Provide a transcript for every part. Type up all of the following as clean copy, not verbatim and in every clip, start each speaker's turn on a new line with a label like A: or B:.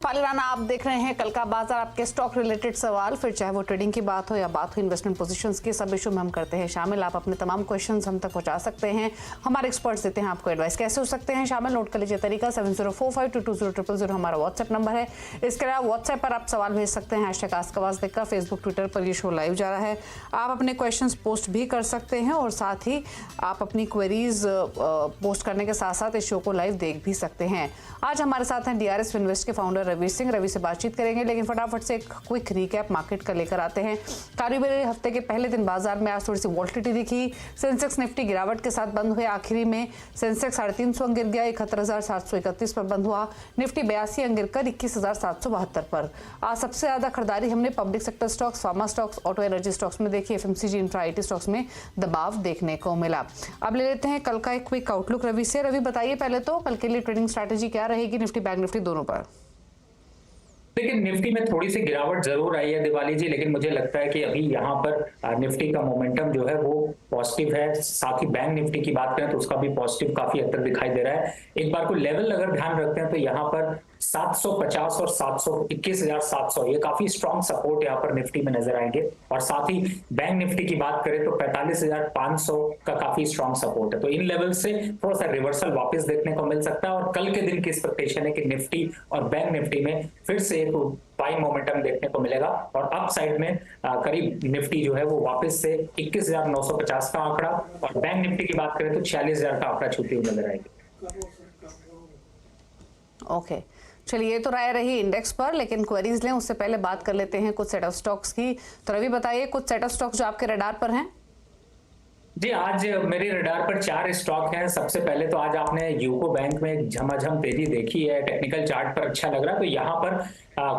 A: पालिराना आप देख रहे हैं कल का बाजार। आपके स्टॉक रिलेटेड सवाल, फिर चाहे वो ट्रेडिंग की बात हो या बात हो इन्वेस्टमेंट पोजीशंस की, सब इशू में हम करते हैं शामिल। आप अपने तमाम क्वेश्चंस हम तक पहुंचा सकते हैं, हमारे एक्सपर्ट्स देते हैं आपको एडवाइस। कैसे हो सकते हैं शामिल, नोट कर लीजिए तरीका 7045220000 हमारा व्हाट्सएप नंबर है। इसके अलावा व्हाट्सएप पर आप सवाल भेज सकते हैं #आस्क देखकर। फेसबुक ट्विटर पर ये शो लाइव जा रहा है, आप अपने क्वेश्चन पोस्ट भी कर सकते हैं और साथ ही आप अपनी क्वेरीज पोस्ट करने के साथ साथ इस शो को लाइव देख भी सकते हैं। आज हमारे साथ हैं DRS इन्वेस्ट के फाउंडर रवि सिंह। रवि से बातचीत करेंगे, लेकिन फटाफट से एक क्विक रिकैप मार्केट का लेकर आते हैं। कारोबारी हफ्ते के पहले दिन बाजार में आज थोड़ी सी वॉल्टिलिटी दिखी। सेंसेक्स निफ्टी गिरावट के साथ बंद हुए। आखिरी में सेंसेक्स 350 अंक गिर गया, 71,731 पर बंद हुआ। निफ्टी 82 अंक गिरकर 21,772 पर। आज सबसे ज्यादा खरीदारी हमने public sector stocks, pharma stocks, auto energy stocks में देखी। FMCG इंफ्रा IT स्टॉक्स में दबाव देखने को मिला। अब ले लेते हैं कल का एक क्विक आउटलुक रवि से। रवि बताइए पहले तो कल के लिए ट्रेडिंग स्ट्रैटेजी क्या रहेगी निफ्टी बैंक निफ्टी दोनों पर?
B: लेकिन निफ्टी में थोड़ी सी गिरावट जरूर आई है दिवाली जी, लेकिन मुझे लगता है कि अभी यहाँ पर निफ्टी का मोमेंटम जो है वो पॉजिटिव है। साथ ही बैंक निफ्टी की बात करें तो उसका भी पॉजिटिव काफी हद तक दिखाई दे रहा है। एक बार को लेवल अगर ध्यान रखते हैं तो यहाँ पर 750 और 21,700 ये काफी स्ट्रॉन्ग सपोर्ट यहाँ पर निफ्टी में नजर आएंगे। और साथ ही बैंक निफ्टी की बात करें तो 45,500 का काफी स्ट्रॉन्ग सपोर्ट है। तो इन लेवल से थोड़ा सा रिवर्सल वापस देखने को मिल सकता है और कल के दिन की एक्सपेक्टेशन है कि निफ्टी और बैंक निफ्टी में फिर से एक बाइंग मोमेंटम देखने को मिलेगा और अप साइड में करीब निफ्टी जो है वो वापस से 21,950 का आंकड़ा और बैंक निफ्टी की बात करें तो 46,000 का आंकड़ा छूती हुई नजर आएगी।
A: ओके चलिए, ये तो राय रही इंडेक्स पर, लेकिन क्वेरीज लें उससे पहले बात कर लेते हैं कुछ सेट ऑफ स्टॉक्स की। तो रवि बताइए कुछ सेट ऑफ स्टॉक्स जो आपके रडार पर हैं।
B: जी, आज मेरे रडार पर 4 स्टॉक हैं। सबसे पहले तो आज आपने यूको बैंक में झमाझम तेजी देखी है, टेक्निकल चार्ट पर अच्छा लग रहा है। तो यहाँ पर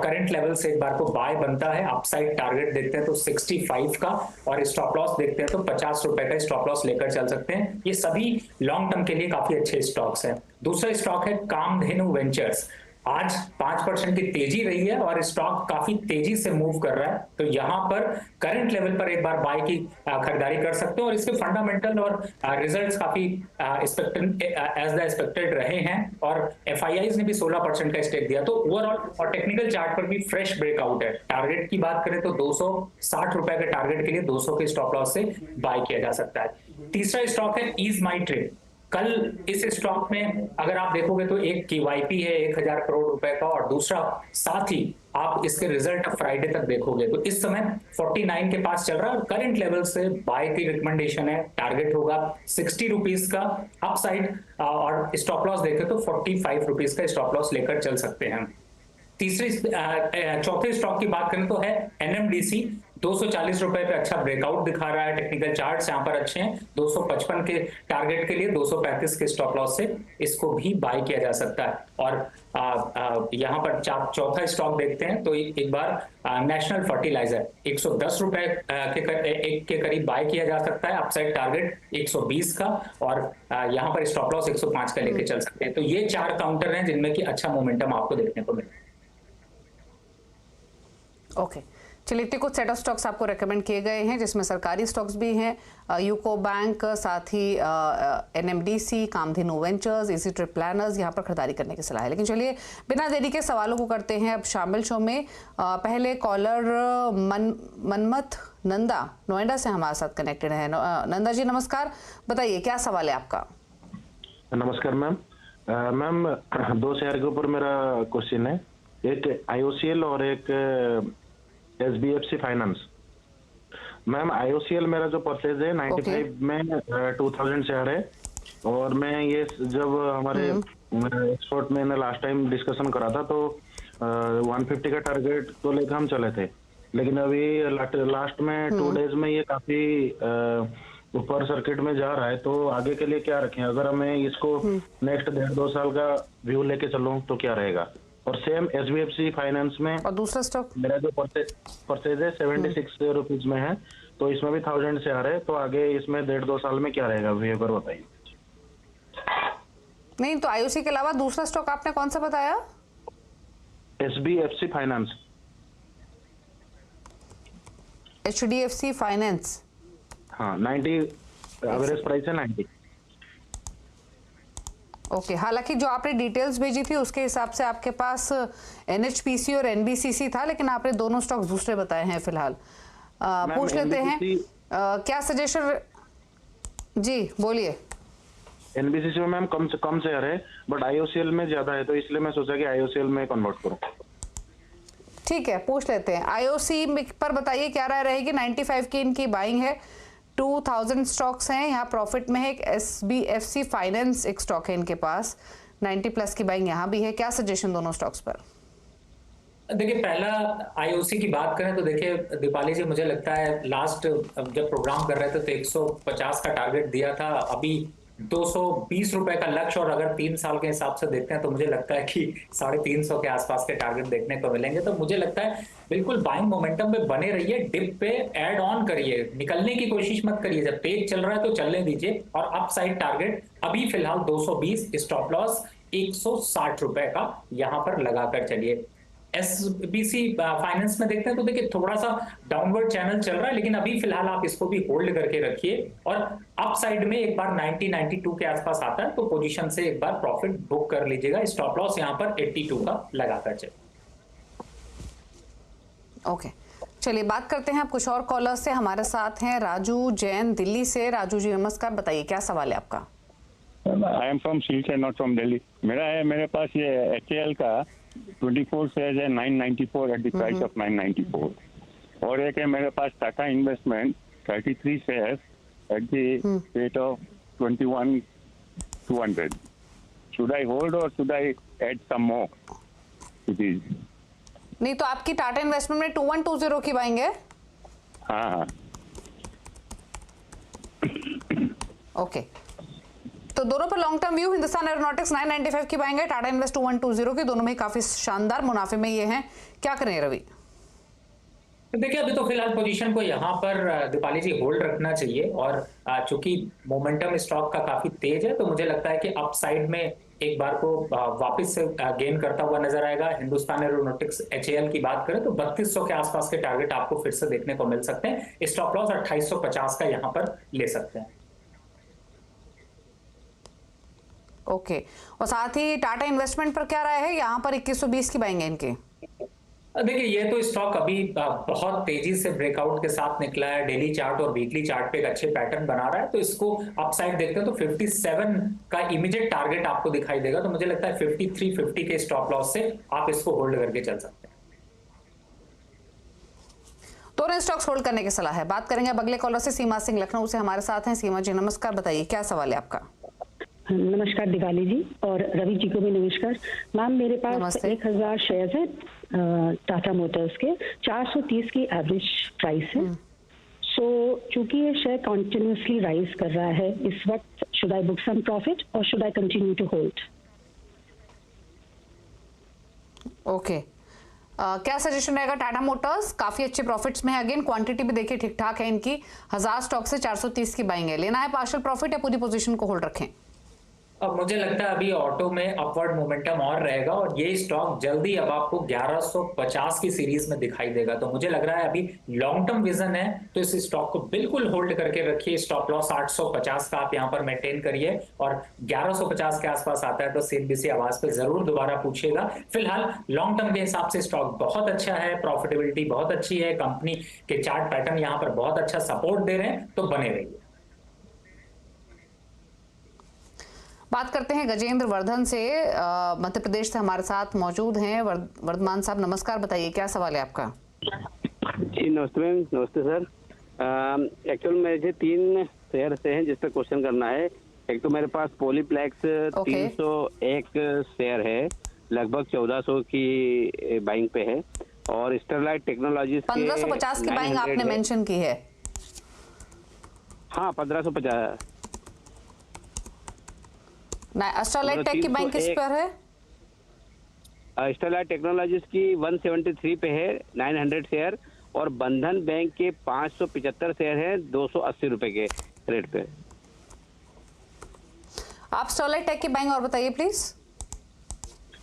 B: करंट लेवल से एक बार को बाय बनता है। अपसाइड टारगेट देखते हैं तो 65 का और स्टॉप लॉस देखते हैं तो 50 रुपए का स्टॉप लॉस लेकर चल सकते हैं। ये सभी लॉन्ग टर्म के लिए काफी अच्छे स्टॉक्स हैं। दूसरा स्टॉक है कामधेनु वेंचर्स। आज 5% की तेजी रही है और स्टॉक काफी तेजी से मूव कर रहा है। तो यहां पर करंट लेवल पर एक बार बाय की खरीदारी कर सकते हो और इसके फंडामेंटल और रिजल्ट्स काफी एज द एक्सपेक्टेड रहे हैं और FIIs ने भी 16% का स्टेक दिया। तो ओवरऑल और टेक्निकल चार्ट पर भी फ्रेश ब्रेकआउट है। टारगेट की बात करें तो 260 रुपए के टारगेट के लिए 200 के स्टॉप लॉस से बाय किया जा सकता है। तीसरा स्टॉक है ईज माई ट्रेड। कल इस स्टॉक में अगर आप देखोगे तो एक KYP है 1,000 करोड़ रुपए का और दूसरा साथ ही आप इसके रिजल्ट फ्राइडे तक देखोगे तो इस समय 49 के पास चल रहा है और करंट लेवल से बाय की रिकमेंडेशन है। टारगेट होगा 60 रुपीज का अपसाइड और स्टॉप लॉस देखे तो 45 रुपीज का स्टॉप लॉस लेकर चल सकते हैं। चौथे स्टॉक की बात करें तो है NMDC। 240 रुपए पे अच्छा ब्रेकआउट दिखा रहा है। टेक्निकल चार्ट्स यहाँ पर अच्छे हैं। 255 के टारगेट के लिए 235 के स्टॉप लॉस से इसको भी बाय किया जा सकता है। और यहाँ पर चौथा स्टॉक देखते हैं तो एक बार नेशनल फर्टिलाइजर 110 रुपए के करीब बाय किया जा सकता है। अपसाइड टारगेट 120 का और यहाँ पर स्टॉप लॉस 105 का लेके चल सकते हैं। तो ये 4 काउंटर हैं जिनमें कि अच्छा मोमेंटम आपको देखने को मिलेगा।
A: ओके चलिए, इतने कुछ सेट ऑफ स्टॉक्स आपको रेकमेंड किए गए हैं जिसमें सरकारी स्टॉक्स भी हैं, यूको बैंक, साथ ही NMDC, Kamdhenu ventures, easy trip planners, यहाँ पर खरीदारी करने की सलाह है। लेकिन चलिए बिना देरी के सवालों को करते हैं अब शामिल शो में। पहले कॉलर मनमथ नंदा नोएडा से हमारे साथ कनेक्टेड है। नंदा जी नमस्कार, बताइए क्या सवाल है आपका?
C: नमस्कार मैम। मैम 2 शेयर के ऊपर मेरा क्वेश्चन है, एक IOCL और एक SBFC फाइनेंस। मैम IOCL मेरा जो परचेज है 95 में 2000 शेयर है और मैं ये जब हमारे एक्सपर्ट में लास्ट टाइम डिस्कशन करा था तो 150 का टारगेट तो लेकर हम चले थे, लेकिन अभी लास्ट में 2 डेज में ये काफी ऊपर सर्किट में जा रहा है। तो आगे के लिए क्या रखें? अगर हमें इसको नेक्स्ट 1.5-2 साल का व्यू लेके चलूं तो क्या रहेगा? और सेम SBFC फाइनेंस में
A: और दूसरा स्टॉक
C: मेरा जो परचेज है 76 रुपीज में है, तो इसमें भी 1000 से आ रहे हैं। तो आगे इसमें 1.5-2 साल में क्या रहेगा व्यू पर बताइए।
A: नहीं तो IOC के अलावा दूसरा स्टॉक आपने कौन सा बताया?
C: SBFC finance.
A: HDFC finance.
C: हाँ 90 एवरेज प्राइस है 90।
A: ओके, हालांकि जो आपने डिटेल्स भेजी थी उसके हिसाब से आपके पास एनएचपीसी और एनबीसीसी था, लेकिन आपने दोनों स्टॉक्स दूसरे बताए हैं फिलहाल। पूछ लेते हैं क्या सजेशन। जी बोलिए।
C: एनबीसीसी में मैम कम शेयर है, बट आईओसीएल में ज्यादा है, तो इसलिए मैं सोचा कि आईओसीएल में कन्वर्ट करूं।
A: ठीक है, पूछ लेते हैं। आईओसी पर बताइए क्या राय रहेगी। 95 की इनकी बाइंग है, 2000 स्टॉक्स हैं, यहाँ प्रॉफिट में है। एक एसबीएफसी फाइनेंस एक स्टॉक है इनके पास, 90 प्लस की बाइंग यहाँ भी है। क्या सजेशन दोनों स्टॉक्स पर?
B: देखिए, पहला आईओसी की बात करें तो देखिए दीपाली जी, मुझे लगता है लास्ट जब प्रोग्राम कर रहे थे तो 150 का टारगेट दिया था, अभी 220 रुपए का लक्ष्य, और अगर 3 साल के हिसाब से देखते हैं तो मुझे लगता है कि 350 के आसपास के टारगेट देखने को मिलेंगे। तो मुझे लगता है बिल्कुल बाइंग मोमेंटम पे बने रहिए, डिप पे ऐड ऑन करिए, निकलने की कोशिश मत करिए। जब तेज चल रहा है तो चलने दीजिए, और अपसाइड टारगेट अभी फिलहाल 220, स्टॉप लॉस 160 रुपए का यहां पर लगाकर चलिए। एसबीसी फाइनेंस में देखते हैं तो देखिए थोड़ा सा डाउनवर्ड चैनल चल रहा है, लेकिन अभी फिलहाल आप इसको भी होल्ड करके रखिए, और अप साइड में एक बार 90-92 के आसपास आता है तो पोजीशन से एक बार प्रॉफिट बुक कर लीजिएगा। स्टॉप लॉस यहां पर 82 का लगाकर चलिए।
A: ओके, चलिए बात करते हैं आप कुछ और कॉलर्स से। हमारे साथ हैं राजू जैन दिल्ली से। राजू जी नमस्कार, बताइए क्या सवाल है आपका?
D: I am from Silchar, not from Delhi. मेरे पास ये HAL का 24 शेयर है 994 एट द प्राइस ऑफ 994, और एक है मेरे पास Tata investment 33 share at the rate of 21,200। Should I hold और should I add some more to this?
A: नहीं तो आपकी टाटा इन्वेस्टमेंट में 2120 की बाइंग है।
D: हाँ।
A: ओके, तो दोनों पर long term view. Hindustan aeronautics 995 की बाइंग है, टाटा इन्वेस्ट 2120 की, दोनों में काफी शानदार मुनाफे में ये हैं। क्या करें रवि?
B: देखिए, अभी तो फिलहाल पोजीशन को यहाँ पर दीपाली जी होल्ड रखना चाहिए, और चूंकि मोमेंटम स्टॉक का काफी तेज है तो मुझे लगता है कि अपसाइड में एक बार को वापस से गेन करता हुआ नजर आएगा। हिंदुस्तान एरोनॉटिक्स HAL की बात करें तो 3200 के आसपास के टारगेट आपको फिर से देखने को मिल सकते हैं। स्टॉप लॉस 2850 का यहाँ पर ले सकते हैं।
A: ओके, और साथ ही टाटा इन्वेस्टमेंट पर क्या राय है? यहाँ पर 2120 की बाइंग है इनकी।
B: देखिए, ये तो स्टॉक अभी बहुत तेजी से ब्रेकआउट के साथ निकला है, डेली चार्ट और वीकली चार्ट पे एक अच्छे पैटर्न बना रहा है, तो इसको अपसाइड देखते हैं तो 57 का इमीडिएट टारगेट आपको दिखाई देगा। तो मुझे लगता है 5350 के स्टॉप लॉस से आप इसको होल्ड करके चल सकते हैं।
A: दोनों स्टॉक्स होल्ड करने की सलाह है। बात करेंगे अब अगले कॉलर से। सीमा सिंह लखनऊ से हमारे साथ हैं। सीमा जी नमस्कार, बताइए क्या सवाल है आपका?
E: नमस्कार दिवाली जी, और रवि जी को भी नमस्कार। मैम मेरे पास 1000 शेयर्स है टाटा मोटर्स के, 430 की एवरेज प्राइस है। सो चूंकि ये शेयर कंटिन्यूअसली राइज कर रहा है इस वक्त, should I book some profit और should I continue to hold?
A: Okay, क्या सजेशन रहेगा? टाटा मोटर्स काफी अच्छे प्रॉफिट्स में है, अगेन क्वांटिटी भी देखिए ठीक ठाक है इनकी। 1000 स्टॉक से 430 की बाइंग है। लेना है पार्शियल प्रॉफिट या पूरी पोजीशन को होल्ड रखें?
B: अब मुझे लगता है अभी ऑटो में अपवर्ड मोमेंटम और रहेगा, और ये स्टॉक जल्दी अब आपको 1150 की सीरीज में दिखाई देगा। तो मुझे लग रहा है अभी लॉन्ग टर्म विजन है तो इस स्टॉक को बिल्कुल होल्ड करके रखिए। स्टॉप लॉस 850 का आप यहाँ पर मेंटेन करिए, और 1150 के आसपास आता है तो CNBC आवाज पे जरूर दोबारा पूछिएगा। फिलहाल लॉन्ग टर्म के हिसाब से स्टॉक बहुत अच्छा है, प्रॉफिटेबिलिटी बहुत अच्छी है, कंपनी के चार्ट पैटर्न यहाँ पर बहुत अच्छा सपोर्ट दे रहे हैं, तो बने रहिए।
A: बात करते हैं गजेंद्र वर्धन से, मध्य प्रदेश से हमारे साथ मौजूद हैं। वर्धमान साहब नमस्कार, बताइए क्या सवाल है आपका?
F: जी नमस्ते मैम। नमस्ते सर। एक्चुअल में मुझे 3 शेयर से हैं जिस पर क्वेश्चन करना है। एक तो मेरे पास पॉलीप्लेक्स 301 शेयर है, लगभग 1400 की बाइंग पे है, और स्टरलाइट टेक्नोलॉजीज
A: 1550 की बाइंग आपने मेंशन की है।
F: हाँ 1550।
A: स्टरलाइट टेक की बाइंग किस पर है?
F: स्टरलाइट टेक्नोलॉजीज की 173 पे है 900 शेयर, और बंधन बैंक के 575 शेयर है 280 रुपए के रेट पे।
A: आप स्टरलाइट टेक की बाइंग और बताइए प्लीज।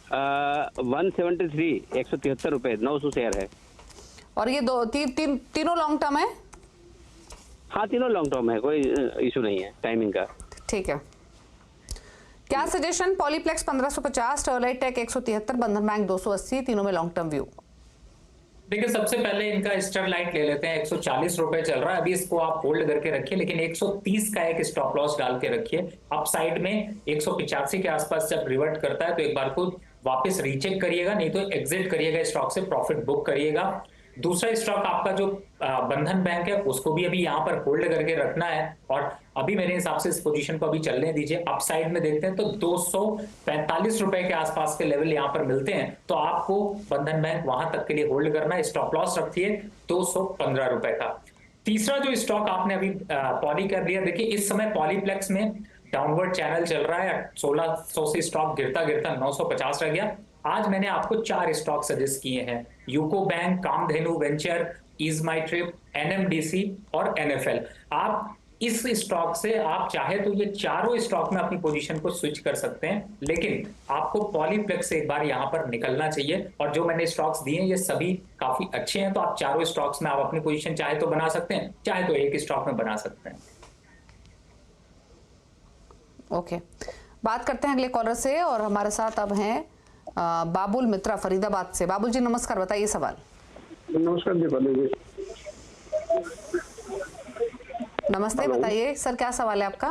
F: 173 173 रुपए, 900 शेयर है।
A: और ये तीनों लॉन्ग टर्म है?
F: हाँ तीनों लॉन्ग टर्म है, कोई इशू नहीं है टाइमिंग का।
A: ठीक है, क्या सजेशन? पॉलीप्लेक्स 1550, स्टरलाइट टेक 173, बंधन बैंक 280, तीनों में लॉन्ग टर्म व्यू।
B: देखिए सबसे पहले इनका स्टरलाइट ले लेते हैं। 140 रुपए चल रहा है, अभी इसको आप होल्ड करके रखिए, लेकिन 130 का एक स्टॉप लॉस डाल के रखिए। अप साइड में 185 के आसपास जब रिवर्ट करता है तो एक बार को वापस रीचेक करिएगा, नहीं तो एग्जिट करिएगा स्टॉक से, प्रॉफिट बुक करिएगा। दूसरा स्टॉक आपका जो बंधन बैंक है उसको भी अभी यहाँ पर होल्ड करके रखना है, और अभी मेरे हिसाब से इस पोजीशन को अभी चलने दीजिए। अप साइड में देखते हैं तो 245 रुपए के आसपास के लेवल यहाँ पर मिलते हैं, तो आपको बंधन बैंक वहां तक के लिए होल्ड करना है। स्टॉप लॉस रखिए 215 रुपए का। तीसरा जो स्टॉक आपने अभी पॉली कर लिया, देखिए इस समय पॉलीप्लेक्स में डाउनवर्ड चैनल चल रहा है। 1600 से स्टॉक गिरता गिरता 950 रह गया। आज मैंने आपको 4 स्टॉक सजेस्ट किए हैं, UCO bank, Kamdhenu venture, ease my trip, NMDC और एनएफएल। आप इस स्टॉक से आप चाहे तो ये चारों स्टॉक में अपनी पोजीशन को स्विच कर सकते हैं, लेकिन आपको पॉलीप्लेक्स से एक बार यहां पर निकलना चाहिए। और जो मैंने स्टॉक्स दिए ये सभी काफी अच्छे हैं, तो आप चारों स्टॉक्स में आप अपनी पोजीशन चाहे तो बना सकते हैं, चाहे तो एक स्टॉक में बना सकते हैं।
A: ओके, बात करते हैं अगले कॉलर से, और हमारे साथ अब हैं बाबुल मित्रा फरीदाबाद से। बाबुल जी नमस्कार, बताइए सवाल।
G: नमस्कार दीपाली जी।
A: नमस्ते, बताइए सर क्या सवाल है आपका?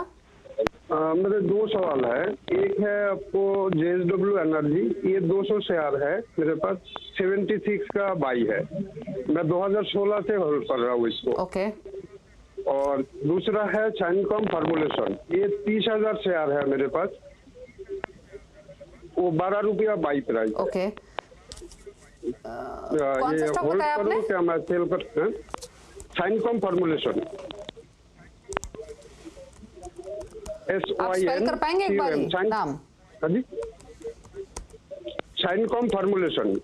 G: मेरे 2 सवाल है। एक है आपको JSW एनर्जी, ये 200 शेयर है मेरे पास, 76 का बाई है। मैं 2016 से होल्ड कर रहा हूँ इसको।
A: ओके।
G: और दूसरा है शाइनकॉम फार्मूलेशन, ये 30,000 शेयर है मेरे पास, वो 12 रुपया बाई प्राइस।
A: ओके, कौन सा
G: ये
A: स्टॉक
G: होल्ड
A: बताया आपने?
G: करूँ क्या मैं सेल कर? शाइनकॉम फार्मूलेशन,
A: आप स्पेल कर पाएंगे एक बार नाम?
G: हाँ जी, शाइनकॉम फार्मूलेशन,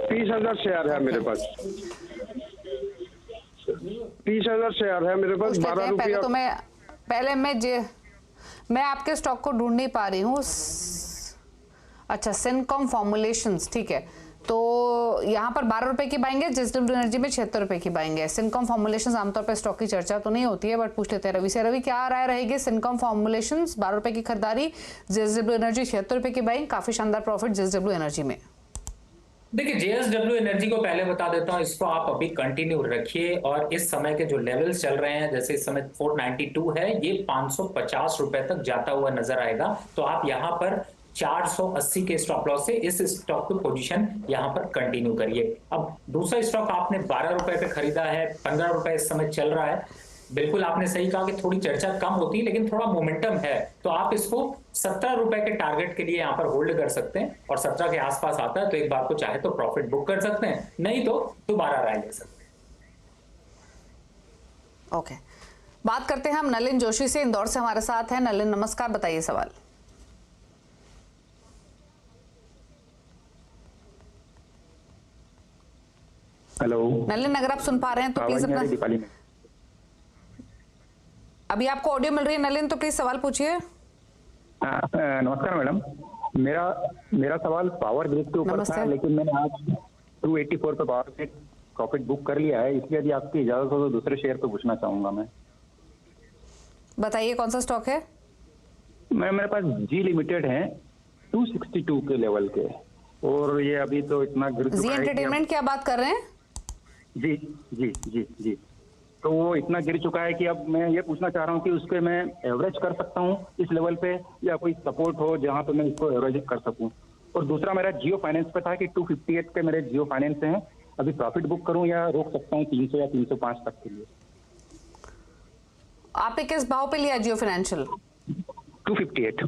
G: 30,000 शेयर है मेरे पास, 30,000 शेयर है मेरे पास, 12 रुपया।
A: पहले तो मैं आपके स्टॉक को ढूंढ नहीं पा रही हूँ। अच्छा, सिनकॉम फॉर्मुलेशंस, ठीक है। तो यहाँ पर 12 रुपए की बाइंग है, JSW एनर्जी में 76 रुपए की बाइंग है। सिनकॉम फॉर्मुलेशंस आमतौर पर स्टॉक की चर्चा तो नहीं होती है, बट पूछ लेते हैं रवि से। रवि, क्या राय रहेगी? सिनकॉम फॉर्मुलेशंस 12 रुपए की खरीदारी, JSW एनर्जी 76 रुपए की बाइंग, काफी शानदार प्रॉफिट JSW एनर्जी में।
B: देखिए JSW एनर्जी को पहले बता देता हूं, इसको आप अभी कंटिन्यू रखिए, और इस समय के जो लेवल्स चल रहे हैं, जैसे इस समय 492 है, ये 550 रुपए तक जाता हुआ नजर आएगा। तो आप यहां पर 480 के स्टॉप लॉस से इस स्टॉक की पोजीशन यहां पर कंटिन्यू करिए। अब दूसरा स्टॉक आपने 12 रुपए पे खरीदा है, 15 रुपए इस समय चल रहा है। बिल्कुल आपने सही कहा कि थोड़ी चर्चा कम होती है, लेकिन थोड़ा मोमेंटम है, तो आप इसको 17 रुपए के टारगेट के लिए यहाँ पर होल्ड कर सकते हैं, और 17 के आसपास आता है तो एक बार को चाहे तो प्रॉफिट बुक कर सकते हैं, नहीं तो दोबारा राय ले सकते हैं।
A: ओके, बात करते हैं हम नलिन जोशी से, इंदौर से हमारे साथ हैं। नलिन नमस्कार, बताइए सवाल।
D: हेलो
A: नलिन, अगर आप सुन पा रहे हैं तो प्लीज अपना,
D: दीपाली में
A: अभी आपको ऑडियो मिल रही है नलिन, तो प्लीज सवाल पूछिए।
D: नमस्कार मैडम, मेरा सवाल पावर ग्रिड के ऊपर था, लेकिन मैंने आज 284 पे पावर ग्रिड प्रॉफिट बुक कर लिया है, इसलिए यदि आपकी इजाजत हो तो दूसरे शेयर पे पूछना चाहूंगा मैं।
A: बताइए कौन सा स्टॉक है?
D: मेरे पास जी लिमिटेड है 262 के लेवल के, और ये अभी तो इतना गिर चुका
A: जी
D: है।
A: एंटरटेनमेंट की आप बात कर रहे हैं?
D: जी जी जी जी, तो वो इतना गिर चुका है कि अब मैं ये पूछना चाह रहा हूँ कि उसके मैं एवरेज कर सकता हूँ इस लेवल पे, या कोई सपोर्ट हो जहाँ पे मैं इसको एवरेज कर सकूँ। और दूसरा मेरा जियो फाइनेंस पे था कि 258 के मेरे जियो फाइनेंस हैं, अभी प्रॉफिट बुक करूँ या रोक सकता हूँ 300 या 305 तक के लिए।
A: आपने किस भाव पे लिया जियो फाइनेंशियल?
D: 258।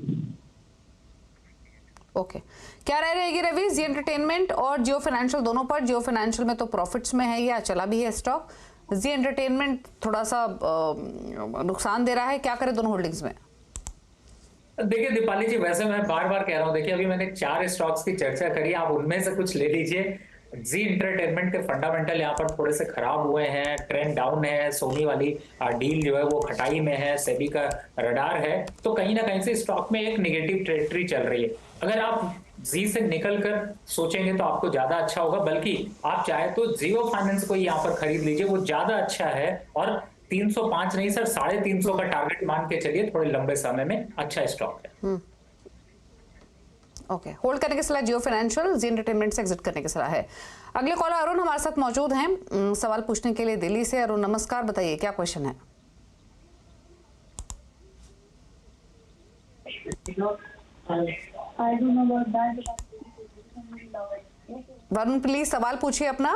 A: ओके, क्या राय रहेगी रवि, जी एंटरटेनमेंट और जियो फाइनेंशियल दोनों पर? जियो फाइनेंशियल में तो प्रॉफिट्स में है या चला भी है स्टॉक, जी एंटरटेनमेंट थोड़ा सा नुकसान दे रहा है, क्या करे दोनों होल्डिंग्स में?
B: देखिए दीपाली जी, वैसे मैं बार बार कह रहा हूं, देखिए अभी मैंने 4 स्टॉक्स की चर्चा करी, आप उनमें से कुछ ले लीजिए। जी एंटरटेनमेंट के फंडामेंटल यहाँ पर थोड़े से खराब हुए हैं, ट्रेंड डाउन है, सोनी वाली डील जो है वो खटाई में है, सेबी का रडार है, तो कहीं ना कहीं से स्टॉक में एक नेगेटिव ट्रेजेक्टरी चल रही है। अगर आप जी से निकलकर सोचेंगे तो आपको ज्यादा अच्छा होगा, बल्कि आप चाहे तो जियो फाइनेंस को यहाँ पर खरीद लीजिए, वो ज्यादा अच्छा है। और 305 नहीं सर, 350 का टारगेट मान के चलिए, थोड़े लंबे समय में अच्छा स्टॉक है।
A: ओके, होल्ड करने की सलाह जियो फाइनेंशियल, जी एंटरटेनमेंट से एग्जिट करने की सलाह है। अगले कॉलर अरुण हमारे साथ मौजूद हैं सवाल पूछने के लिए दिल्ली से। अरुण नमस्कार, बताइए क्या क्वेश्चन है? वरुण प्लीज सवाल पूछिए अपना।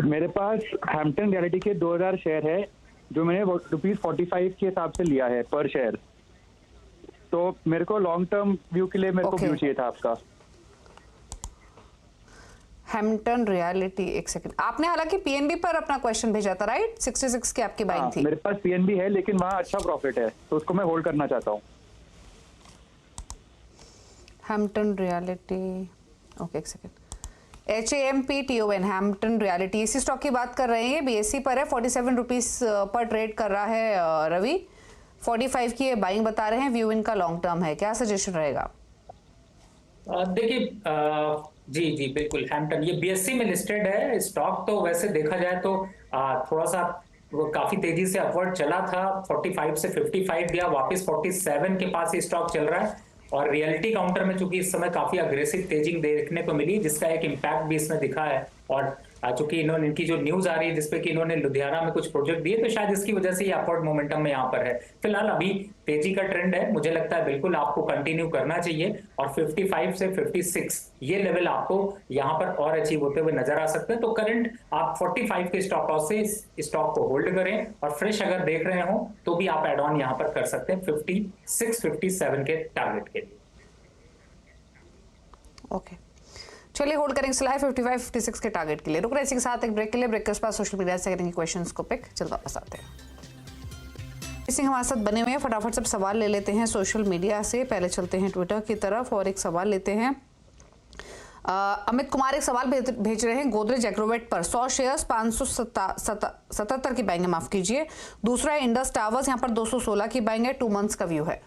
H: मेरे पास हैम्पटन रियलिटी के 2000 शेयर है जो मैंने ₹45 के हिसाब से लिया है पर शेयर। तो मेरे को लॉन्ग टर्म व्यू के लिए मेरे को व्यू चाहिए था आपका।
A: हैम्पटन रियलिटी, एक सेकंड, आपने हालांकि पीएनबी पर अपना क्वेश्चन भेजा था राइट? 66 की आपकी बाइंग थी।
H: मेरे पास पीएनबी है लेकिन वहाँ अच्छा प्रॉफिट है तो उसको मैं होल्ड करना चाहता हूँ।
A: हैम्पटन रियलिटी, ओके एक सेकंड, HAMPTON, हैम्पटन रियलिटी, इसी स्टॉक की बात कर रहे हैं। BSE पर है, 47 रुपीज पर ट्रेड कर रहा है रवि। 45 की बाइंग बता रहे हैं, व्यू इनका लॉन्ग टर्म है, क्या सजेशन रहेगा?
B: देखिए जी जी बिल्कुल, हैम्पटन ये BSE में लिस्टेड है स्टॉक। तो वैसे देखा जाए तो थोड़ा सा वो काफी तेजी से अपवर्ड चला था, 45 से 55 गया, वापस 47 के पास ये स्टॉक चल रहा है। और रियलिटी काउंटर में चूंकि इस समय काफी अग्रेसिव तेजिंग देखने को मिली, जिसका एक इम्पैक्ट भी इसमें दिखा है। और चूंकि इनकी जो न्यूज आ रही है जिसपे कि इन्होंने लुधियाना में कुछ प्रोजेक्ट दिए, तो शायद इसकी वजह से ये अपवर्ड मोमेंटम में यहाँ पर है। फिलहाल अभी तेजी का ट्रेंड है, मुझे लगता है बिल्कुल आपको कंटिन्यू करना चाहिए। और 55 से 56 ये लेवल आपको यहाँ पर और अचीव होते हुए नजर आ सकते हैं। तो करंट आप 45 के स्टॉप लॉस से स्टॉक को होल्ड करें, और फ्रेश अगर देख रहे हो तो भी आप एड ऑन यहाँ पर कर सकते हैं 56, 57 के टारगेट के लिए।
A: ओके चलिए, होल्ड करेंगे सलाह 55, 56 के टारगेट के लिए। रुक रहे इसी के साथ एक ब्रेक के लिए। ब्रेक के बाद सोशल मीडिया से करेंगे क्वेश्चंस को पिक। चल वापस आते हैं। इसी हमारे साथ बने हुए हैं, फटाफट सब सवाल ले लेते हैं सोशल मीडिया से। पहले चलते हैं ट्विटर की तरफ और एक सवाल लेते हैं। अमित कुमार एक सवाल भेज रहे हैं, गोदरेज एग्रोवेट पर 100 शेयर्स 577 की बाइंग है, माफ कीजिए। दूसरा है इंडस टावर्स, यहाँ पर 216 की बाइंग है, 2 मंथ्स का व्यू है।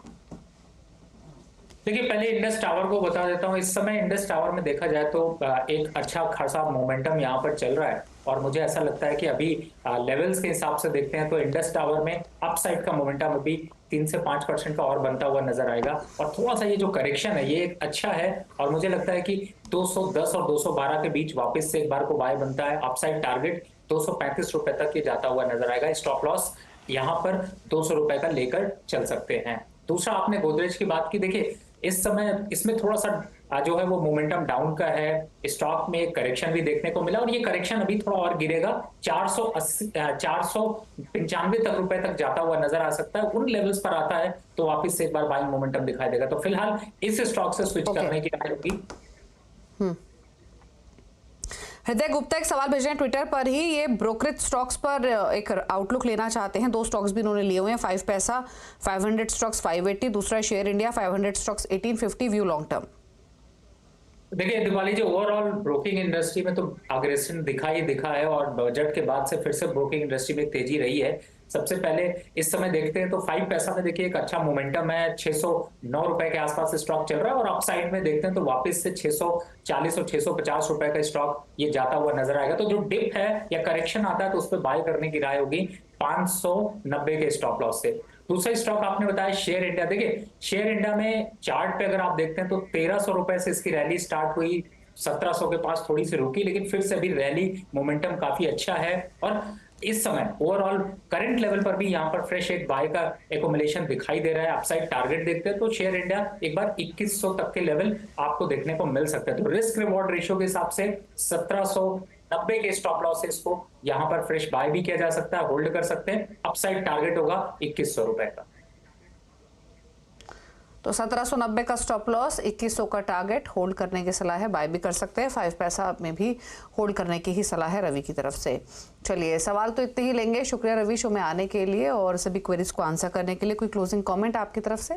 B: देखिए पहले इंडस टावर को बता देता हूँ। इस समय इंडस टावर में देखा जाए तो एक अच्छा खासा मोमेंटम यहाँ पर चल रहा है, और मुझे ऐसा लगता है कि अभी लेवल्स के हिसाब से देखते हैं तो इंडस टावर में अपसाइड का मोमेंटम अभी 3 से 5% का और बनता हुआ नजर आएगा। और थोड़ा सा ये जो करेक्शन है ये अच्छा है, और मुझे लगता है कि 210 और 212 के बीच वापस से एक बार को बाय बनता है। अपसाइड टारगेट 235 रुपए तक ये जाता हुआ नजर आएगा। स्टॉप लॉस यहाँ पर 200 रुपए का लेकर चल सकते हैं। दूसरा, आपने गोदरेज की बात की, देखिए इस समय इसमें थोड़ा सा जो है वो मोमेंटम डाउन का है। स्टॉक में एक करेक्शन भी देखने को मिला, और ये करेक्शन अभी थोड़ा और गिरेगा, 495 तक रुपए तक जाता हुआ नजर आ सकता है। उन लेवल्स पर आता है तो वापस से एक बार बाइंग मोमेंटम दिखाई देगा। तो फिलहाल इस स्टॉक से स्विच करने की राय होगी।
A: हृदय गुप्ता एक सवाल भेज रहे हैं ट्विटर पर ही, ये ब्रोकरेज स्टॉक्स पर एक आउटलुक लेना चाहते हैं। 2 स्टॉक्स भी इन्होंने लिए हुए हैं, 5 पैसा 500 स्टॉक्स 580, दूसरा share India 500 stocks 1850, view long term.
B: देखिए दिवाली जी, ओवरऑल ब्रोकिंग इंडस्ट्री में तो अग्रेशन दिखा है, और बजट के बाद से फिर से ब्रोकिंग इंडस्ट्री में तेजी रही है। सबसे पहले इस समय देखते हैं तो 5 पैसा में देखिए एक अच्छा मोमेंटम है, 609 रुपए के आसपास स्टॉक चल रहा है। और अपसाइड में देखते हैं तो वापस से 640 और 650 रुपए का स्टॉक ये जाता हुआ नजर आएगा। तो जो डिप है या करेक्शन आता है तो उस पर बाय करने की राय होगी 590 के स्टॉप लॉस से। दूसरा स्टॉक आपने बताया शेयर इंडिया। देखिए शेयर इंडिया में चार्ट पे अगर आप देखते हैं तो 1300 रुपए से इसकी रैली स्टार्ट हुई, 1700 के पास थोड़ी सी रुकी, लेकिन फिर से अभी रैली मोमेंटम काफी अच्छा है। और इस समय ओवरऑल करंट लेवल पर भी यहाँ पर फ्रेश एक बाय का एकोमुलेशन दिखाई दे रहा है। अपसाइड टारगेट देखते हैं तो शेयर इंडिया एक बार 2100 तक के लेवल आपको देखने को मिल सकते हैं। तो रिस्क रिवॉर्ड रेशियो के हिसाब से 1790 के स्टॉप लॉसेस को यहाँ पर फ्रेश बाय भी किया जा सकता है, होल्ड कर सकते हैं। अपसाइड टारगेट होगा 2100 रुपए का।
A: तो 1790 का स्टॉप लॉस, 2100 का टारगेट, होल्ड करने की सलाह है, बाय भी कर सकते हैं। 5 पैसा में भी होल्ड करने की ही सलाह है रवि की तरफ से। चलिए सवाल तो इतने ही लेंगे। शुक्रिया रवि शो में आने के लिए और सभी क्वेरीज को आंसर करने के लिए। कोई क्लोजिंग कमेंट आपकी तरफ से?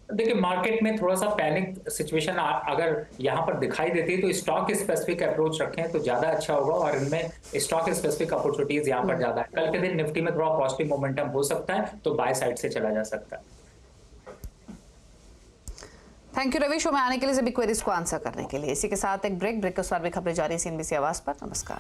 B: देखिए मार्केट में थोड़ा सा पैनिक सिचुएशन अगर यहाँ पर दिखाई देती है तो स्टॉक स्पेसिफिक अप्रोच रखें तो ज्यादा अच्छा होगा, और इनमें स्टॉक स्पेसिफिक अपॉर्चुनिटीज यहाँ पर ज्यादा है। कल के दिन निफ्टी में थोड़ा पॉजिटिव मोमेंटम हो सकता है तो बाय साइड से चला जा सकता है।
A: थैंक यू रवि शो में आने के लिए, सभी क्वेरीज को आंसर करने के लिए। इसी के साथ एक ब्रेक के बाद भी खबरें जारी CNBC आवाज पर। नमस्कार।